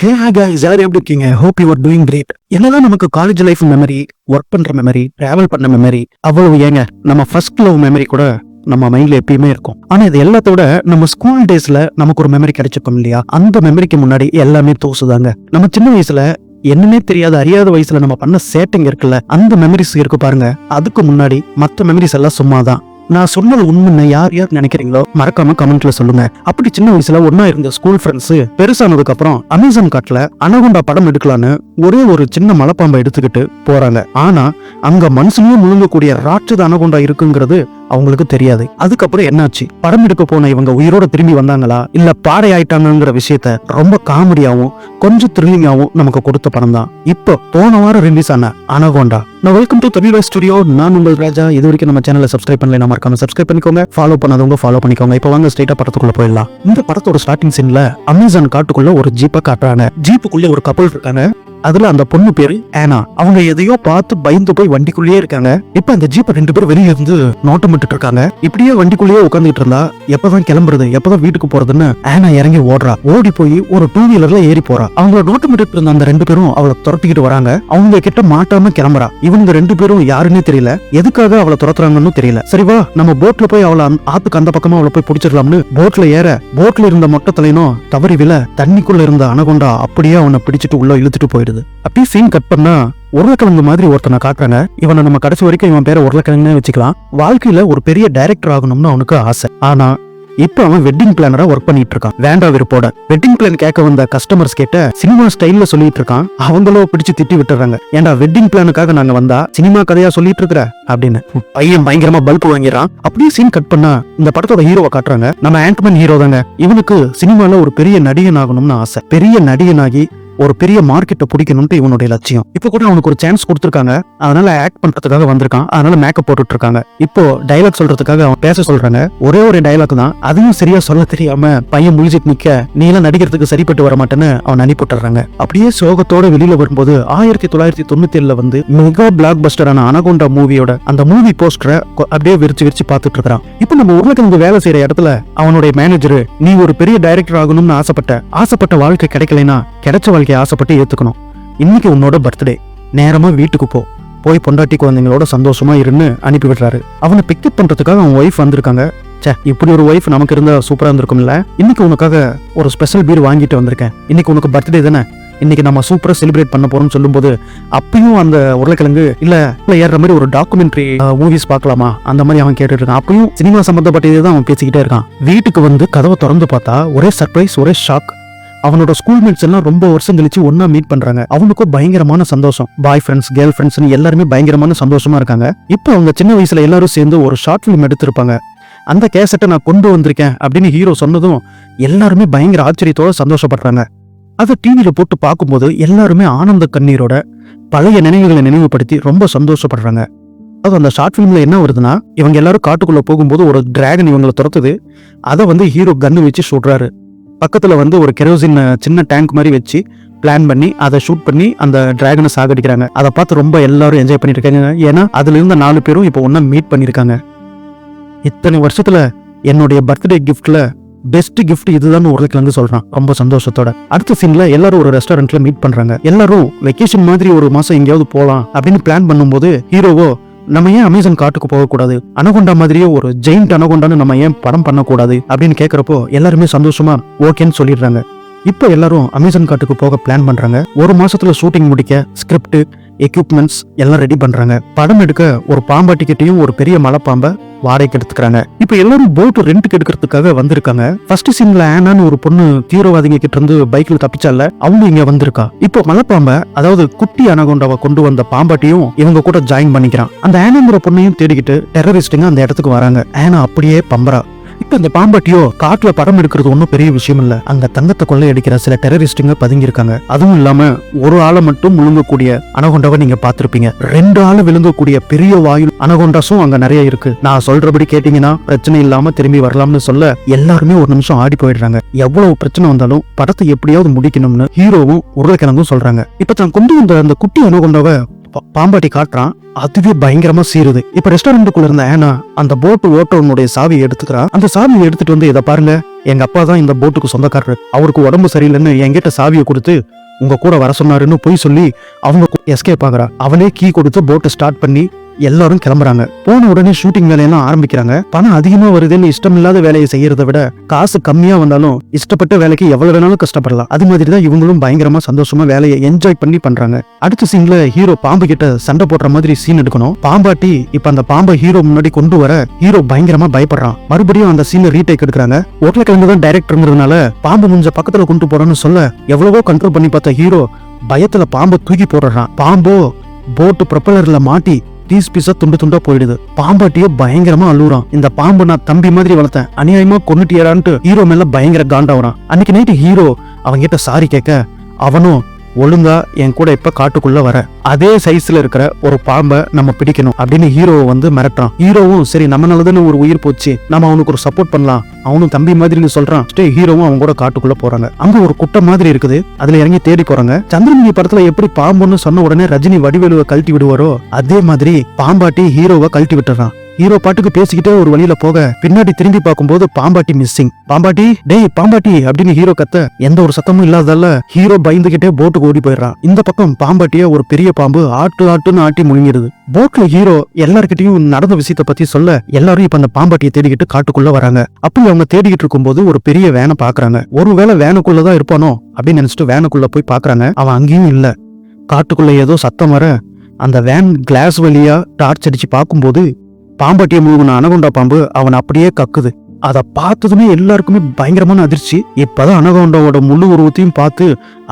ஹே guys, எல்லாரும் எப்படி இருக்கீங்க? Hope you are doing great. என்னதான் நமக்கு காலேஜ் லைஃப் மெமரி, ஒர்க் பண்ற மெமரி, டிராவல் பண்ண மெமரி, அவ்வளவு ஏங்க நம்ம ஃபர்ஸ்ட் லவ் மெமரி கூட நம்ம மைண்ட்ல எப்பயுமே இருக்கும். ஆனா இது எல்லாத்தோட நம்ம ஸ்கூல் டேஸ்ல நமக்கு ஒரு மெமரி கிடைச்சிருக்கும் இல்லையா? அந்த மெமரிக்கு முன்னாடி எல்லாமே தோசுதாங்க. நம்ம சின்ன வயசுல என்னன்னே தெரியாத அறியாத வயசுல நம்ம பண்ண சேட்டைங்க இருக்குல்ல, அந்த மெமரிஸ் இருக்கு பாருங்க. அதுக்கு முன்னாடி மத்த மெமரிஸ் எல்லாம் சும்மாதான். நான் சொன்னது உண்மைன்னு யார் யார் நினைக்கிறீங்களோ மறக்காம கமெண்ட்ல சொல்லுங்க. அப்படி சின்ன வயசுல ஒன்னா இருந்த ஸ்கூல் ஃப்ரெண்ட்ஸ் பெருசானதுக்கு அப்புறம் அமேசான் காட்டுல அனகொண்டா படம் எடுக்கலான்னு ஒரே ஒரு சின்ன மலைப்பாம்பை எடுத்துக்கிட்டு போறாங்க. ஆனா அங்க மனுஷனையும் முழுங்கக்கூடிய ராட்சத அனகொண்டா இருக்குங்கிறது அவங்களுக்கு தெரியாது. அதுக்கப்புறம் என்னாச்சு? படம் எடுக்க போன இவங்க உயிரோட திரும்பி வந்தாங்களா இல்ல பாறை ஆயிட்டாங்கிற விஷயத்த ரொம்ப காமெடியாவும் கொஞ்சம் த்ரில்லிங்காவும் நமக்கு கொடுத்த படம் தான் இப்போ போன வாரம் ரிலீஸ் ஆன அனகொண்டா. நான் வெல்கம் டு தமிழ் ஸ்டுடியோ. நான் உங்கள் ராஜா. இது வரைக்கும் நம்ம சேனலை சப்ஸ்கிரைப் பண்ணல, மறக்காம சப்ஸ்கிரைப் பண்ணிக்கோங்க. ஃபாலோ பண்ணாதவங்க ஃபாலோ பண்ணிக்கோங்க. இப்போ வாங்க ஸ்ட்ரைட்டா படத்துக்குள்ள போயிடலாம். இந்த படத்தோட ஸ்டார்டிங் சீன்ல அமேசான் காட்டுக்குள்ள ஒரு ஜீப்பை காட்டுறாங்க. ஜீப்புக்குள்ள ஒரு கப்பல் இருக்காங்க. அதுல அந்த பொண்ணு பேரு ஆனா. அவங்க எதையோ பார்த்து பயந்து போய் வண்டிக்குள்ளேயே இருக்காங்க. இப்ப அந்த ஜீப்பை ரெண்டு பேரும் வெளியே இருந்து நோட்டமிட்டு இருக்காங்க. இப்படியே வண்டிக்குள்ளேயே உட்காந்துட்டு இருந்தா எப்பதான் கிளம்புறது, எப்பதான் வீட்டுக்கு போறதுன்னு ஆனா இறங்கி ஓடுறா. ஓடி போய் ஒரு டூ வீலர்ல ஏறி போறா. அவங்கள நோட்டமிட்டு இருந்த அந்த ரெண்டு பேரும் அவளை துரத்திக்கிட்டு வராங்க. அவங்க கிட்ட மாட்டாம கிளம்புறா. இவங்க ரெண்டு பேரும் யாருன்னே தெரியல, எதுக்காக அவளை துரத்துறாங்கன்னு தெரியல. சரிவா, நம்ம போட்ல போய் அவளை ஆத்துக்கு அந்த பக்கமா அவளை போய் பிடிச்சிடலாம்னு போட்ல ஏற, போட்ல இருந்த மொட்டை தலைனும் தவறி விழ தண்ணிக்குள்ள இருந்த அனகொண்டா அப்படியே அவனை பிடிச்சிட்டு உள்ள இழுத்துட்டு போயிடுது. அப்படியே சீன் கட் பண்ணா உருளைக்கிழங்கு மாதிரி ஒருத்தனை காட்டுறாங்க. இவனை நம்ம கடைசி வரைக்கும் இவன் பேரை உருளைக்கிழங்குன்னு வச்சுக்கலாம். வாழ்க்கையில ஒரு பெரிய டைரக்டர் ஆகணும்னு அவனுக்கு ஆசை. ஆனா இப்ப அவன் வெட்டிங் பிளானரா ஒர்க் பண்ணிட்டு இருக்கான். வேண்டா விருப்போட வெட்டிங் பிளான் கேட்க வந்த கஸ்டமர்ஸ் கிட்ட சினிமா ஸ்டைல்ல சொல்லிட்டு இருக்கான். அவங்களோ பிடிச்சு திட்டி விட்டுறாங்க. ஏன்டா வெட்டிங் பிளானுக்காக நாங்க வந்தா சினிமா கதையா சொல்லிட்டு இருக்கிற அப்படின்னு பையன் பயங்கரமா பல்ப் வாங்கிறான். அப்படியே சீன் கட் பண்ணா இந்த படத்தோட ஹீரோவை காட்டுறாங்க. நம்ம ஆண்ட்மேன் ஹீரோ தாங்க. இவனுக்கு சினிமால ஒரு பெரிய நடிகன் ஆகணும்னு ஆசை. பெரிய நடிகனாகி ஒரு பெரிய மார்க்கெட்டை பிடிக்கணும்னு இவனுடைய லட்சியம். இப்போ கூட அவனுக்கு ஒரு சான்ஸ் கொடுத்துருக்காங்க. அதனால ஆக்ட் பண்றதுக்காக வந்திருக்கான். அதனால மேக்கப் போட்டுட்டு இருக்காங்க. இப்போ டைலாக் சொல்றதுக்காக அவன் பேச சொல்றாங்க. ஒரே ஒரு டைலாக் தான், அதையும் சரியா சொல்ல தெரியாம பையன் முழிச்சிட்டு நிக்க, நீ எல்லாம் நடிக்கிறதுக்கு சரிப்பட்டு வர மாட்டேன்னு அவன் அனுப்பிட்டுறாங்க. அப்படியே சோகத்தோட வெளியில வரும்போது 1997 வந்து மெகா பிளாக் பஸ்டரான அனகொண்டா மூவியோட அந்த மூவி போஸ்டரை அப்படியே விரிச்சு பார்த்துட்டு இருக்கான். இப்போ நம்ம உருளைக்கிழங்கு வேலை செய்யற இடத்துல அவனுடைய மேனேஜர், நீ ஒரு பெரிய டைரக்டர் ஆகணும்னு ஆசைப்பட்ட வாழ்க்கை கிடைக்கலைன்னா கிடைச்ச வாழ்க்கை ஆசைப்பட்டு ஏத்துக்கணும். இன்னைக்கு உன்னோட பர்த்டே, நேரமா வீட்டுக்கு போய் பொண்டாட்டி குழந்தைங்களோட சந்தோஷமா இருன்னு அனுப்பி விடுறாரு. அவனை பிக்கப் பண்றதுக்காக அவன் ஒய்ஃப் வந்திருக்காங்க. இப்படி ஒரு ஒய்ஃப் நமக்கு இருந்தா சூப்பரா இருந்திருக்கும்ல. இன்னைக்கு உனக்காக ஒரு ஸ்பெஷல் பீர் வாங்கிட்டு வந்திருக்கேன். இன்னைக்கு உனக்கு பர்த்டே தானே, இன்னைக்கு நம்ம சூப்பரா செலிப்ரேட் பண்ண போறோம்னு சொல்லும்போது அப்பயும் அந்த உருளைக்கிழங்கு இல்ல ஏற மாதிரி ஒரு டாக்குமெண்ட்ரி மூவிஸ் பார்க்கலாமா அந்த மாதிரி அவன் கேட்டுட்டு இருக்கான். அப்பயும் சினிமா சம்பந்தப்பட்டதே தான் அவன் பேசிக்கிட்டே இருக்கான். வீட்டுக்கு வந்து கதவை திறந்து பார்த்தா ஒரே சர்ப்ரைஸ், ஒரே ஷாக். அவனோட ஸ்கூல்மேட்ஸ் எல்லாம் ரொம்ப வருஷம் கழிச்சு ஒன்னா மீட் பண்றாங்க. அவனுக்கும் பயங்கரமான சந்தோஷம். பாய் ஃப்ரெண்ட்ஸ், கேர்ள் ஃப்ரெண்ட்ஸ் எல்லாருமே பயங்கரமான சந்தோஷமா இருக்காங்க. இப்போ அவங்க சின்ன வயசுல எல்லாரும் சேர்ந்து ஒரு ஷார்ட் பிலிம் எடுத்திருப்பாங்க. அந்த கேசட்டை நான் கொண்டு வந்திருக்கேன் அப்படின்னு ஹீரோ சொன்னதும் எல்லாருமே பயங்கர ஆச்சரியத்தோட சந்தோஷப்படுறாங்க. அதை டிவியில போட்டு பார்க்கும்போது எல்லாருமே ஆனந்த கண்ணீரோட பழைய நினைவுகளை நினைவுபடுத்தி ரொம்ப சந்தோஷப்படுறாங்க. அது அந்த ஷார்ட் பிலிம்ல என்ன வருதுன்னா, இவங்க எல்லாரும் காட்டுக்குள்ள போகும்போது ஒரு டிராகன் இவங்களை துரத்துது. அதை வந்து ஹீரோ கன்னு வச்சு சுடுறாரு. பக்கத்துல வந்து ஒரு கெரோசின் சின்ன டேங்க் மாதிரி வச்சு பிளான் பண்ணி அதை ஷூட் பண்ணி அந்த டிராகனை சாகடிக்கிறாங்க. அதை பார்த்து ரொம்ப எல்லாரும் என்ஜாய் பண்ணிட்டு இருக்காங்க. ஏன்னா அதுல இருந்த 4 பேரும் இப்போ ஒன்னா மீட் பண்ணிருக்காங்க. இத்தனை வருஷத்துல என்னுடைய பர்த்டே கிஃப்ட்ல பெஸ்ட் கிஃப்ட் இதுதான் உருளைக்கிழங்கு சொல்றான் ரொம்ப சந்தோஷத்தோட. அடுத்த சீன்ல எல்லாரும் ஒரு ரெஸ்டாரண்ட்ல மீட் பண்றாங்க. எல்லாரும் வெக்கேஷன் மாதிரி ஒரு மாசம் எங்கேயாவது போலாம் அப்படின்னு பிளான் பண்ணும்போது ஹீரோவோ, நம்ம ஏன் அமேசான் காட்டுக்கு போகக்கூடாது, அனகொண்டா மாதிரியே ஒரு ஜெயிண்ட் அனகொண்டான்னு நம்ம ஏன் படம் பண்ணக்கூடாது அப்படின்னு கேட்கறப்போ எல்லாருமே சந்தோஷமா ஓகேன்னு சொல்லிடுறாங்க. இப்போ எல்லாரும் அமேசான் காட்டுக்கு போக பிளான் பண்றாங்க. ஒரு மாசத்துல ஷூட்டிங் முடிக்க ஸ்கிரிப்ட், எக்யூப்மெண்ட்ஸ் எல்லாம் ரெடி பண்றாங்க. படம் எடுக்க ஒரு பாம்பாட்டி கிட்டையும் ஒரு பெரிய மலைப்பாம்பை வாடகைக்கு எடுத்துக்கிறாங்க. இப்ப எல்லாரும் போட் ரெண்டுக்கு எடுக்கிறதுக்காக வந்திருக்காங்க. ஃபர்ஸ்ட் சீன்ல ஆனான்னு ஒரு பொண்ணு தீவிரவாதிங்க கிட்ட இருந்து பைக்ல தப்பிச்சால, அவங்க இங்க வந்திருக்கா. இப்போ மலைப்பாம்பை, அதாவது குட்டி அனகொண்டாவை கொண்டு வந்த பாம்பாட்டியும் இவங்க கூட ஜாயின் பண்ணிக்கிறான். அந்த ஆனாங்கிற பொண்ணையும் தேடிக்கிட்டு டெரரிஸ்டுங்க அந்த இடத்துக்கு வராங்க. ஆனா அப்படியே பம்பரா. இப்ப இந்த பாம்பாட்டியோ காட்டுல படம் எடுக்கிறது ஒன்னும் பெரிய விஷயம் இல்ல. அங்க தங்கத்தை கொள்ளையடிக்கிற சில டெரரிஸ்டுங்க பதுங்கி இருக்காங்க. அதுவும் இல்லாம ஒரு ஆளை மட்டும் முழுங்கக்கூடிய அனகொண்டாவை நீங்க பாத்திருப்பீங்க. 2 ஆளை விழுங்கக்கூடிய பெரிய வாயு அனகொண்டாஸும் அங்க நிறைய இருக்கு. நான் சொல்றபடி கேட்டீங்கன்னா பிரச்சனை இல்லாம திரும்பி வரலாம்னு சொல்ல எல்லாருமே ஒரு நிமிஷம் ஆடி போயிடுறாங்க. எவ்வளவு பிரச்சனை வந்தாலும் படத்தை எப்படியாவது முடிக்கணும்னு ஹீரோவும் உருளைக்கிழங்கும் சொல்றாங்க. இப்ப தான் கொண்டு வந்த அந்த குட்டி அனகொண்டாவை பாம்பாட்டி காட்டுறான். அதுவே பயங்கரமா சீருது. இப்ப ரெஸ்டாரண்ட்டுக்குள்ள இருந்த ஆனா அந்த போட்டு ஓட்டவனுடைய சாவியை எடுத்துக்கிறான். அந்த சாவியை எடுத்துட்டு வந்து, இதை பாருங்க, எங்க அப்பா தான் இந்த போட்டுக்கு சொந்தக்காரரு, அவருக்கு உடம்பு சரியில்லைன்னு என்கிட்ட சாவியை கொடுத்து உங்க கூட வர சொன்னாருன்னு போய் சொல்லி அவங்க எஸ்கேப் ஆகுறா. அவளே கீ கொடுத்து போட்டை ஸ்டார்ட் பண்ணி எல்லாரும் கிளம்புறாங்க. போன உடனே ஷூட்டிங் வேலையெல்லாம் ஆரம்பிக்கிறாங்க. பணம் அதிகமா வருதுன்னு இஷ்டமில்லாத வேலையை செய்யறதை விட காசு கம்மியா வந்தாலும் இஷ்டப்பட்ட வேலைக்கு எவ்வளவு வேணாலும் கஷ்டப்படலாம். அது மாதிரிதான் இவங்களும் பயங்கரமா சந்தோஷமா வேலையை என்ஜாய் பண்ணி பண்றாங்க. அடுத்த சீன்ல ஹீரோ பாம்பு கிட்ட சண்டை போடுற மாதிரி சீன் எடுக்கணும். பாம்பாட்டி இப்ப அந்த பாம்பை ஹீரோ முன்னாடி கொண்டு வர ஹீரோ பயங்கரமா பயப்படுறான். மறுபடியும் அந்த சீன்ல ரீடேக் எடுக்கிறாங்க. உருளைக்கிழங்கு தான் டைரக்டர்ங்கிறதுனால பாம்பு முஞ்ச பக்கத்துல கொண்டு போறோம்னு சொல்ல எவ்வளவோ கண்ட்ரோல் பண்ணி பார்த்த ஹீரோ பயத்துல பாம்பை தூக்கி போடுறான். பாம்போ போட்டு ப்ரொப்பலர்ல மாட்டி பீஸ் பீஸா துண்டு துண்டா போயிடுது. பாம்பாட்டியோ பயங்கரமா அழுகுறான். இந்த பாம்பு நான் தம்பி மாதிரி வளர்த்தேன், அநியாயமா கொன்னுட்டியரான்ட்டு ஹீரோ மேல பயங்கர காண்டாவறான். அன்னைக்கு நைட்டு ஹீரோ அவங்கிட்ட சாரி கேட்க அவனும் ஒழுங்கா என் கூட இப்ப காட்டுக்குள்ள வர, அதே சைஸ்ல இருக்கிற ஒரு பாம்பை நம்ம பிடிக்கணும் அப்படின்னு ஹீரோவை வந்து மிரட்டுறான். ஹீரோவும் சரி நம்ம நல்லதுன்னு ஒரு உயிர் போச்சு, நம்ம அவனுக்கு ஒரு சப்போர்ட் பண்ணலாம், அவனும் தம்பி மாதிரின்னு சொல்றான். ஹீரோவும் அவங்க கூட காட்டுக்குள்ள போறாங்க. அங்க ஒரு குட்டை மாதிரி இருக்குது, அதுல இறங்கி தேடி போறாங்க. சந்திரமுகி படத்துல எப்படி பாம்புன்னு சொன்ன உடனே ரஜினி வடிவேலுவை கழட்டி விடுவாரோ அதே மாதிரி பாம்பாட்டி ஹீரோவை கழட்டி விட்டுறான். ஹீரோ பாட்டுக்கு பேசிக்கிட்டே ஒரு வழியில போக பின்னாடி திரும்பி பார்க்கும்போது பாம்பாட்டி மிஸ்ஸிங். பாம்பாட்டி டேய் பாம்பாட்டி அப்படின்னு ஹீரோ கத்த எந்த ஒரு சத்தமும் இல்லாததால ஹீரோ பயந்துகிட்டே போட்டுக்கு ஓடி போயிடுறான். இந்த பக்கம் பாம்பாட்டிய ஒரு பெரிய பாம்பு ஆட்டுன்னு ஆட்டி முழுங்கிடுது. போட்ல ஹீரோ எல்லார்கிட்டையும் நடந்த விஷயத்த பத்தி சொல்ல எல்லாரும் இப்ப அந்த பாம்பாட்டியை தேடிக்கிட்டு காட்டுக்குள்ள வராங்க. அப்படி அவங்க தேடிக்கிட்டு இருக்கும்போது ஒரு பெரிய வேனை பாக்குறாங்க. ஒருவேளை வேனுக்குள்ளதான் இருப்பானோ அப்படின்னு நினைச்சிட்டு வேனுக்குள்ள போய் பாக்குறாங்க. அவன் அங்கேயும் இல்ல. காட்டுக்குள்ள ஏதோ சத்தம் வர அந்த வேன் கிளாஸ் வழியா டார்ச் அடிச்சு பார்க்கும்போது பாம்பாட்டியை முழுகின அனகொண்டா பாம்பு அவன் அப்படியே கக்குது. அதை பார்த்ததுமே எல்லாருக்குமே பயங்கரமான அதிர்ச்சி. இப்பதான் அனகொண்டாவோட முழு உருவத்தையும் பார்த்து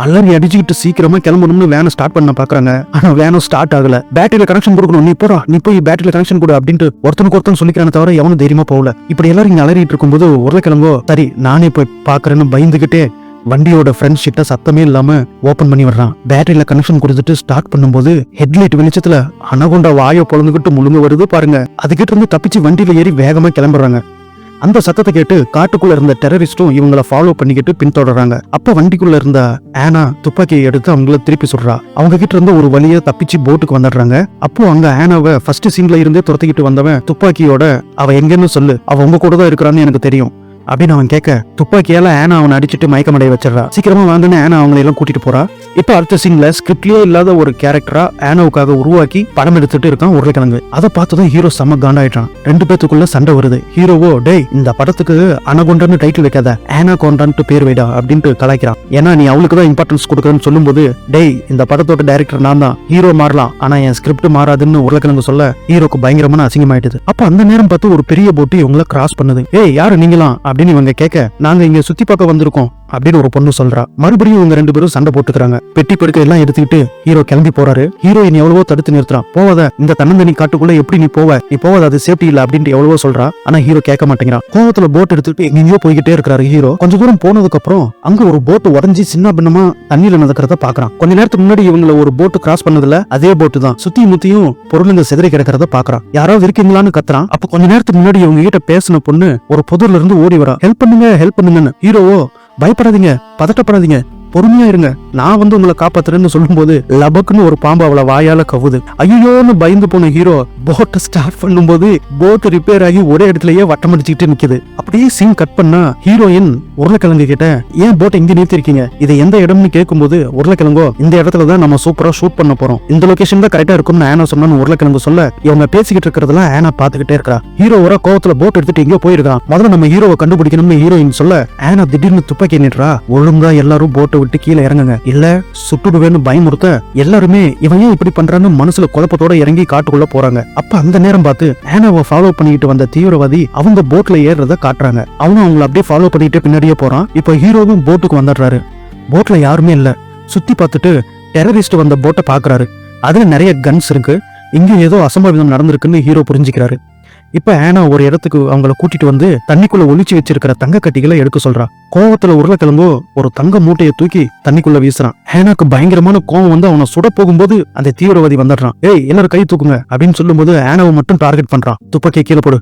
அலறி அடிச்சுக்கிட்டு சீக்கிரமா கிளம்பணும்னு வேனை ஸ்டார்ட் பண்ண பாக்குறாங்க. ஆனா வேனும் ஸ்டார்ட் ஆகல. பேட்டரியில கனெக்ஷன் கொடுக்கணும், நீ போடா, நீ போய் பேட்டரியில கனெக்ஷன் கொடு அப்படின்ட்டு ஒருத்தனுக்கு ஒருத்தன் சொல்லிக்கிறான தவிர எவனும் தைரியமா போகல. இப்படி எல்லாரும் இங்க அலறிட்டு இருக்கும்போது உருளைக்கிழங்கோ சரி நானே போய் பாக்குறேன்னு பயந்துகிட்டே வண்டியோட ஃப்ரண்ட் ஷீட்டை சத்தமே இல்லாம ஓபன் பண்ணி வர்றான். பேட்டரியில கனெக்ஷன் கொடுத்துட்டு ஸ்டார்ட் பண்ணும்போது ஹெட்லைட் வெளிச்சத்துல அனகொண்டா வாயை பொழந்துகிட்டு முழுங்க வருது பாருங்க. அதுகிட்ட இருந்து தப்பிச்சு வண்டியில ஏறி வேகமா கிளம்புறாங்க. அந்த சத்தத்தை கேட்டு காட்டுக்குள்ள இருந்த டெரரிஸ்டும் இவங்கள ஃபாலோ பண்ணிக்கிட்டு பின்தொடர்றாங்க. அப்ப வண்டிக்குள்ள இருந்த ஆனா துப்பாக்கியை எடுத்து அவங்கள திருப்பி சொல்றா. அவங்க கிட்ட இருந்த ஒரு வழியை தப்பிச்சு போட்டுக்கு வந்துடுறாங்க. அப்போ அங்க ஆனாவை ஃபர்ஸ்ட் சீன்ல இருந்தே துரத்திக்கிட்டு வந்தவன் துப்பாக்கியோட அவ எங்கன்னு சொல்லு, அவ உங்க கூட தான் இருக்கிறான்னு எனக்கு தெரியும் அப்படின்னு அவன் கேட்க துப்பாக்கியால ஆனா அவனை அடிச்சுட்டு மயக்கமடைய வச்சிடறா. சீக்கிரமா வாங்கன்னு ஆனா அவங்களை எல்லாம் கூட்டிட்டு போறா. இப்ப அடுத்த சீன்ல ஸ்கிரிப்ட்லயே இல்லாத ஒரு கேரக்டரா ஆனாவுக்காக உருவாக்கி படம் எடுத்துட்டு இருக்கான் உருளைக்கிழங்கு. அதை பார்த்ததும் ஹீரோ செம்ம காண்டாயிட்டான். ரெண்டு பேத்துக்குள்ள சண்டை வருது. ஹீரோவோ டேய் இந்த படத்துக்கு அனகொண்டான்னு டைட்டில் வைக்காத, ஆனா கொண்டான்ட்டு பேர் வைடா அப்படின்ட்டு கலாய்க்கிறான். ஏன்னா நீ அவளுக்கு தான் இம்பார்ட்டன்ஸ் கொடுக்குறன்னு சொல்லும் போது டேய் இந்த படத்தோட டைரக்டர் நான் தான், ஹீரோ மாறலாம் ஆனா என் ஸ்கிரிப்ட் மாறாதுன்னு உருளைக்கிழங்கு சொல்ல ஹீரோக்கு பயங்கரமான அசிங்கமாயிடுது. அப்ப அந்த நேரம் பார்த்து ஒரு பெரிய போட்டு இவங்கள கிராஸ் பண்ணுது. ஏய் யாரு நீங்களாம் அப்படின்னு இவங்க கேட்க நாங்க இங்க சுத்தி பார்க்க வந்திருக்கோம் அப்படின்னு ஒரு பொண்ணு சொல்றா. மறுபடியும் இவங்க ரெண்டு பேரும் சண்டை போட்டுக்கிறாங்க. பெட்டி படுக்கை எல்லாம் எடுத்துக்கிட்டு ஹீரோ கிளம்பி போறாரு. ஹீரோயின் எவ்வளவோ தடுத்து நிறுத்துறான். போவாத, இந்த தன்னந்தனி காட்டுக்குள்ள எப்படி நீ போவாத, அது சேஃப்டி இல்ல அப்படின்ட்டு எவ்வளவோ சொல்றா. ஆனா ஹீரோ கேட்க மாட்டேங்கிறான். கோவத்துல போட் எடுத்துட்டு எங்கேயோ போய்கிட்டே இருக்கிறாரு ஹீரோ. கொஞ்ச தூரம் போனதுக்கு அப்புறம் அங்க ஒரு போட்டு உடஞ்சி சின்ன பின்னமா தண்ணியில நடக்கிறத பாக்குறான். கொஞ்ச நேரத்துக்கு முன்னாடி இவங்கள ஒரு போட்டு கிராஸ் பண்ணதுல அதே போட்டு தான் சுத்தி முத்தியும் பொருளுங்க சிதறி கிடக்கிறத பாக்குறான். யாராவது இருக்கீங்களான்னு கத்துறான். அப்ப கொஞ்ச நேரத்துக்கு முன்னாடி இவங்க கிட்ட பேசின பொண்ணு ஒரு புதர்ல இருந்து ஓடி வரா. ஹெல்ப் பண்ணுங்கன்னு. ஹீரோவோ பயப்படாதீங்க, பதட்டப்படாதீங்க, பொறுமையா இருங்க, நான் வந்து உங்களை காப்பாத்துறேன்னு சொல்லும்போது லபக்குன்னு ஒரு பாம்பு அவளை வாயால கவுது. ஐயோன்னு பயந்து போன ஹீரோ போட்டை ஸ்டார்ட் பண்ணும்போது போட் ரிப்பேர் ஆகி ஒரே இடத்துலயே வட்டம் அடிச்சுக்கிட்டு நிக்குது. அப்படியே சீன் கட் பண்ணா ஹீரோயின் உருளைக்கிழங்கு கிட்ட ஏன் போட்டை இங்க நிறுத்திருக்கீங்க, இது எந்த இடம்னு கேட்கும்போது உருளைக்கிழங்கோ இந்த இடத்துலதான் நம்ம சூப்பரா ஷூட் பண்ண போறோம், இந்த லொகேஷன் தான் கரெக்டா இருக்கும்னு ஆனா சொன்னு உருளைக்கிழங்கு சொல்ல இவங்க பேசிக்கிட்டு இருக்கிறதெல்லாம் ஆனா பாத்துக்கிட்டே இருக்கா. ஹீரோ வர கோவத்துல போட் எடுத்துட்டு எங்கேயோ போயிருக்கான். முதல்ல நம்ம ஹீரோவை கண்டுபிடிக்கணும்னு ஹீரோயின் சொல்ல ஆனா திடீர்னு துப்பாக்கி நின்றா. ஒழுங்கா எல்லாரும் போட்டை விட்டு கீழே இறங்குங்க, இல்ல சுட்டுடுவேன்னு பயமுறுத்த எல்லாருமே இவன் ஏன் இப்படி பண்றான்னு மனசுல குழப்பத்தோட இறங்கி காட்டுக்குள்ள போறாங்க. அப்ப அந்த நேரம் பார்த்து ஆனாவை ஃபாலோ பண்ணிட்டு வந்த தீவிரவாதி அவங்க போட்ல ஏறுறத காட்டுறாங்க. அவனும் அவங்களை அப்படியே ஃபாலோ பண்ணிட்டு பின்னாடியே போறான். இப்ப ஹீரோவும் போட்டுக்கு வந்துடுறாரு. போட்ல யாருமே இல்ல. சுத்தி பார்த்துட்டு டெரரிஸ்ட் வந்த போட்டை பாக்குறாரு. அதுல நிறைய கன்ஸ் இருக்கு. இங்க ஏதோ அசம்பாவிதம் நடந்திருக்குன்னு ஹீரோ புரிஞ்சுக்கிறாரு. இப்ப ஆனா ஒரு இடத்துக்கு அவங்கள கூட்டிட்டு வந்து தண்ணிக்குள்ள ஒளிச்சு வச்சிருக்கிற தங்க கட்டிகளை எடுக்க சொல்றா. கோவத்துல உருளைக்கிழங்கோ ஒரு தங்க மூட்டையை தூக்கி தண்ணிக்குள்ள வீசுறான். ஆனாக்கு பயங்கரமான கோவம் வந்து அவனை சுட போகும்போது அந்த தீவிரவாதி வந்துடுறான். ஏய் எல்லாரும் கை தூக்குங்க அப்படின்னு சொல்லும்போது ஆனாவை மட்டும் டார்கெட் பண்றான். துப்பாக்கியை கீழே போடு,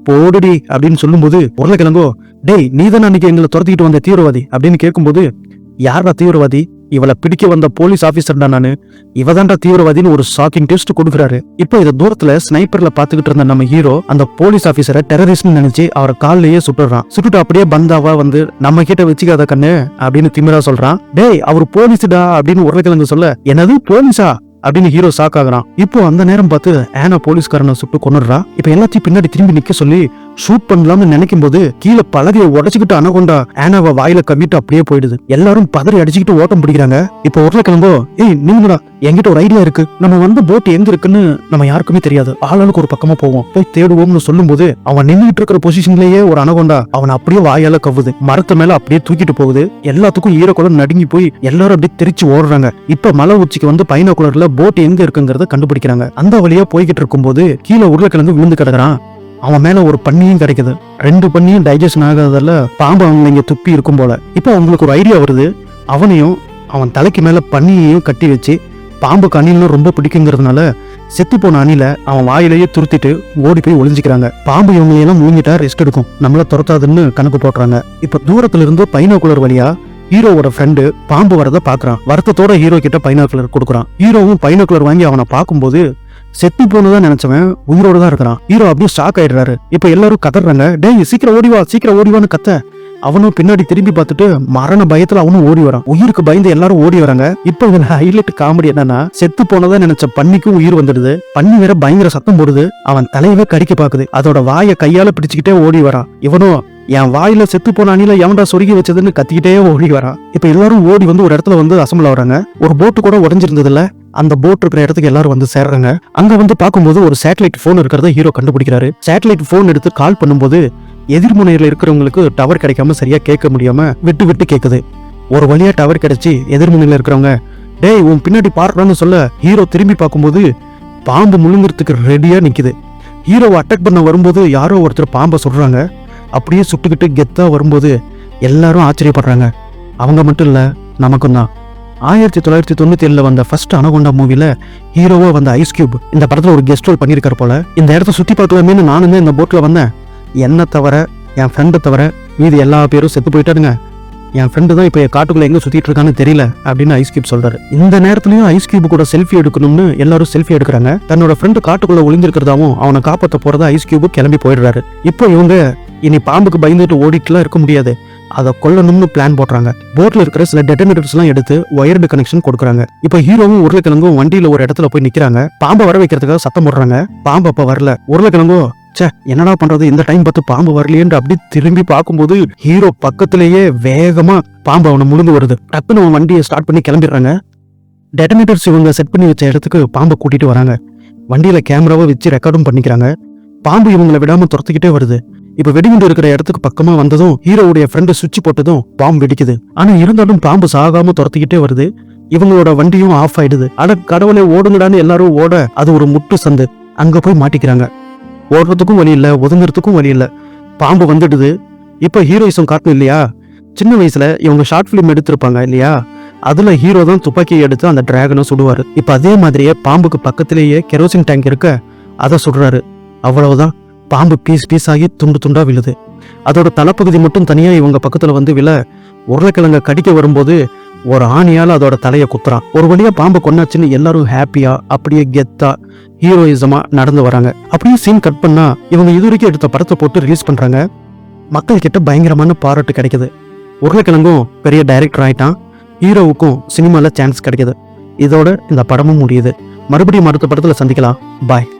போடுடி அப்படின்னு சொல்லும்போது உருளைக்கிழங்கோ டேய் நீ தானே அன்னைக்கு எங்களை துரத்திக்கிட்டு வந்த தீவிரவாதி அப்படின்னு கேட்கும்போது யாரா தீவிரவாதி, இவளை பிடிக்க வந்த போலீஸ் ஆபீசர்டா நானு, இவதான்டா தீவிரவாதின்னு ஒரு ஷாக்கிங் டெஸ்ட் கொடுக்குறாரு. இப்போ இத தூரத்துல ஸ்னைப்பர்ல பாத்துக்கிட்டு இருந்த நம்ம ஹீரோ அந்த போலீஸ் ஆபீசரை டெரரிஸ்ட்னு நினைச்சு அவரை கால்லயே சுட்டுறான். சுட்டுட்டு அப்படியே பந்தாவா வந்து நம்ம கிட்ட வச்சுக்காத கண்ணு அப்படின்னு திமிரா சொல்றான். டேய் அவர் போலீஸ்டா அப்படின்னு உருளைக்கிழங்கு சொல்ல, என்னது போலீஸா அப்படின்னு ஹீரோ ஷாக் ஆகுறான். இப்போ அந்த நேரம் பார்த்து ஆனா போலீஸ்காரனை சுட்டு கொன்னுடுறா. இப்ப எல்லாத்தையும் பின்னாடி திரும்பி நிக்க சொல்லி ஷூட் பண்ணலாம்னு நினைக்கும் போது கீழே பலகையை உடைச்சுக்கிட்டு அனகொண்டா ஆனாவை வாயில கம்மிட்டு அப்படியே போயிடுது. எல்லாரும் பதறி அடிச்சுக்கிட்டு ஓட்டம் பிடிக்கிறாங்க. இப்ப உருளைக்கிழங்கோ, ஏய் நீங்கடா, என்கிட்ட ஒரு ஐடியா இருக்கு. நம்ம வந்த போட் எங்க இருக்குன்னு நம்ம யாருக்குமே தெரியாது, ஆளாளுக்கு ஒரு பக்கமா போவோம், போய் தேடுவோம்னு சொல்லும் போது அவன் நின்றுட்டு இருக்கிற பொசிஷன்லயே ஒரு அனகொண்டா அவன் அப்படியே வாயால கவ்வுது. மரத்து மேல அப்படியே தூக்கிட்டு போகுது. எல்லாத்துக்கும் ஈரக்குளம் நடுங்கி போய் எல்லாரும் அப்படியே தெரிச்சு ஓடுறாங்க. இப்ப மலை உச்சிக்கு வந்து பைனாகுலர்ல போட் எங்க இருக்குங்கிறத கண்டுபிடிக்கிறாங்க. அந்த வழியா போய்கிட்டு இருக்கும் போது கீழே உருளைக்கிழங்கு விழுந்து கிடக்குறான். அவன் மேல ஒரு பன்னியும் கிடைக்குது. 2 பன்னியும் டைஜஷன் ஆகாததால பாம்பு அவங்க இங்க துப்பி இருக்கும் போல. இப்ப அவங்களுக்கு ஒரு ஐடியா வருது. அவனையும் அவன் தலைக்கு மேல பன்னியையும் கட்டி வச்சு, பாம்புக்கு அணிலும் ரொம்ப பிடிக்குங்கிறதுனால செத்து போன அணில அவன் வாயிலேயே துருத்திட்டு ஓடி போய் ஒளிஞ்சிக்கிறாங்க. பாம்பு இவங்களையெல்லாம் மூங்கிட்டா ரெஸ்ட் எடுக்கும், நம்மள துரத்தாதுன்னு கணக்கு போடுறாங்க. இப்ப தூரத்துல இருந்து பைனாகுலர் வழியா ஹீரோவோட ஃப்ரெண்டு பாம்பு வரத பாக்குறான். வருத்தத்தோட ஹீரோ கிட்ட பைனாகுலர் கொடுக்குறான். ஹீரோவும் பைனாகுலர் வாங்கி அவனை பார்க்கும்போது செத்து போனதான் நினைச்சவன் உயிரோட தான் இருக்கிறான். ஹீரோ அப்படியே ஷாக் ஆயிடுறாரு. இப்ப எல்லாரும் கதறாங்க, டேய் சீக்கிரம் ஓடிவா சீக்கிரம் ஓடிவான்னு கத்த. அவனும் பின்னாடி திரும்பி பார்த்துட்டு மரண பயத்துல அவனும் ஓடி வரான். உயிருக்கு பயந்து எல்லாரும் ஓடி வராங்க. இப்ப இதுல ஹைலைட் காமெடி என்னன்னா, செத்து போனதா நினைச்ச பன்னிக்கும் உயிர் வந்துடுது. பன்னி வேற பயங்கர சத்தம் போடுது. அவன் தலையவே கடிக்க பாக்குது. அதோட வாயை கையால பிடிச்சுக்கிட்டே ஓடி வரான். இவனும் என் வாயில செத்து போன அணில எவன்டா சொருகி வச்சதுன்னு கத்திக்கிட்டே ஓடி வரான். இப்ப எல்லாரும் ஓடி வந்து ஒரு இடத்துல வந்து அசம்பிள் ஆகுறாங்க. ஒரு போட்டு கூட உடஞ்சிருந்தது இல்ல, அந்த போட் இருக்கிற இடத்துக்கு எல்லாரும் வந்து சேர்றாங்க. அங்க வந்து பார்க்கும்போது ஒரு சேட்டலைட் போன் இருக்கிறத ஹீரோ கண்டுபிடிக்கிறாரு. சேட்டலைட் போன் எடுத்து கால் பண்ணும்போது எதிர்முனையில இருக்கிறவங்களுக்கு டவர் கிடைக்காம சரியா கேட்க முடியாம விட்டு விட்டு கேக்குது. ஒரு வழியா டவர் கிடைச்சி எதிர்முனையில இருக்கிறவங்க, டேய் உன் பின்னாடி பாடுறான்னு சொல்ல ஹீரோ திரும்பி பார்க்கும்போது பாம்பு முழுங்குறதுக்கு ரெடியா நிக்குது. ஹீரோவை அட்டாக் பண்ண வரும்போது யாரோ ஒருத்தர் பாம்பை சொல்றாங்க. அப்படியே சுட்டுக்கிட்டு கெத்தா வரும்போது எல்லாரும் ஆச்சரியப்படுறாங்க. அவங்க மட்டும் இல்ல, நமக்கும் தான். 1997 வந்த ஃபர்ஸ்ட் அனகொண்டா மூவில ஹீரோவா வந்த ஐஸ் கியூப் இந்த படத்துல ஒரு கெஸ்ட் ரோல் பண்ணிருக்காரு போல. இந்த இடத்த சுத்தி பார்க்கலாமே நானும் தான் இந்த போட்ல வந்தேன். என்ன தவிர என் ஃப்ரெண்டை தவிர மீதி எல்லா பேரும் செத்து போயிட்டாருங்க. என் ஃப்ரெண்டு தான் இப்ப காட்டுக்குள்ள எங்க சுத்திட்டு இருக்கான்னு தெரியல அப்படின்னு ஐஸ் கியூப் சொல்றாரு. இந்த நேரத்துலயும் ஐஸ் கியூப் கூட செல்ஃபி எடுக்கணும்னு எல்லாரும் செல்ஃபி எடுக்கிறாங்க. தன்னோட ஃப்ரெண்டு காட்டுக்குள்ள ஒளிஞ்சிருக்கிறதாவும் அவனை காப்பாற்ற போறதா ஐஸ் கியூப் கிளம்பி போயிடுறாரு. இப்போ இவங்க இனி பாம்புக்கு பயந்துட்டு ஓடிட்டுலாம் இருக்க முடியாது, அதை கொல்லணும்னு பிளான் போடுறாங்க. போட்ல இருக்கிற சில டெட்டனேட்டர்ஸ் எல்லாம் எடுத்து ஒயர்டு கனெக்ஷன் கொடுக்குறாங்க. இப்ப ஹீரோவும் உருளைக்கிழங்கும் வண்டியில ஒரு இடத்துல போய் நிக்கிறாங்க. பாம்பை வர வைக்கிறதுக்காக சத்தம் போடுறாங்க. பாம்பு அப்ப வரல. உருளைக்கிழங்கும் சே என்னடா பண்றது, இந்த டைம் பார்த்து பாம்பு வரலையேன்னு அப்படி திரும்பி பார்க்கும்போது ஹீரோ பக்கத்திலேயே வேகமா பாம்பு அவனை முழுந்து வருது. டக்குன்னு அவன் வண்டியை ஸ்டார்ட் பண்ணி கிளம்பிடுறாங்க. டெட்டனேட்டர்ஸ் இவங்க செட் பண்ணி வச்ச இடத்துக்கு பாம்பை கூட்டிட்டு வராங்க. வண்டியில கேமராவை வச்சு ரெக்கார்டும் பண்ணிக்கிறாங்க. பாம்பு இவங்களை விடாம துரத்துக்கிட்டே வருது. இப்ப வெடிகுண்டு இருக்கிற இடத்துக்கு பக்கமா வந்ததும் ஹீரோவுடைய ஃப்ரெண்டு சுவிட்ச் போட்டதும் பாம்பு வெடிக்குது. ஆனா இருந்தாலும் பாம்பு சாகாம துரத்திக்கிட்டே வருது. இவங்களோட வண்டியும் ஆஃப் ஆயிடுது. அட கடவுளே ஓடுங்கடான்னு எல்லாரும் ஓட அது ஒரு முட்டு சந்து. அங்க போய் மாட்டிக்கிறாங்க. ஓடுறதுக்கும் வழி இல்ல, ஒதுங்கிறதுக்கும் வழி இல்ல. பாம்பு வந்துடுது. இப்ப ஹீரோயிசம் காட்டணும் இல்லையா, சின்ன வயசுல இவங்க ஷார்ட் பிலிம் எடுத்திருப்பாங்க இல்லையா, அதுல ஹீரோ தான் துப்பாக்கியை எடுத்து அந்த டிராகனை சுடுவாரு. இப்ப அதே மாதிரியே பாம்புக்கு பக்கத்திலேயே கெரோசின் டேங்க் இருக்க அதை சுடுறாரு. அவ்வளவுதான், பாம்பு பீஸ் பீஸ் ஆகி துண்டு துண்டா விழுது. அதோட தலைப்பகுதி மட்டும் தனியா இவங்க பக்கத்துல வந்து விழ உருளைக்கிழங்க கடிக்க வரும்போது ஒரு ஆணியால அதோட தலையை குத்துறான். ஒரு வழியா பாம்பு கொன்னாச்சுன்னு எல்லாரும் ஹாப்பியா அப்படியே கெத்தா ஹீரோயிசமா நடந்து வராங்க. அப்படியே சீன் கட் பண்ணா இவங்க இதுவரைக்கும் எடுத்த படத்தை போட்டு ரிலீஸ் பண்றாங்க. மக்கள் கிட்ட பயங்கரமான பாராட்டு கிடைக்குது. உருளைக்கிழங்கும் பெரிய டைரக்டர் ஆயிட்டான். ஹீரோவுக்கும் சினிமால சான்ஸ் கிடைக்குது. இதோட இந்த படமும் முடியுது. மறுபடியும் அடுத்த படத்துல சந்திக்கலாம். பாய்.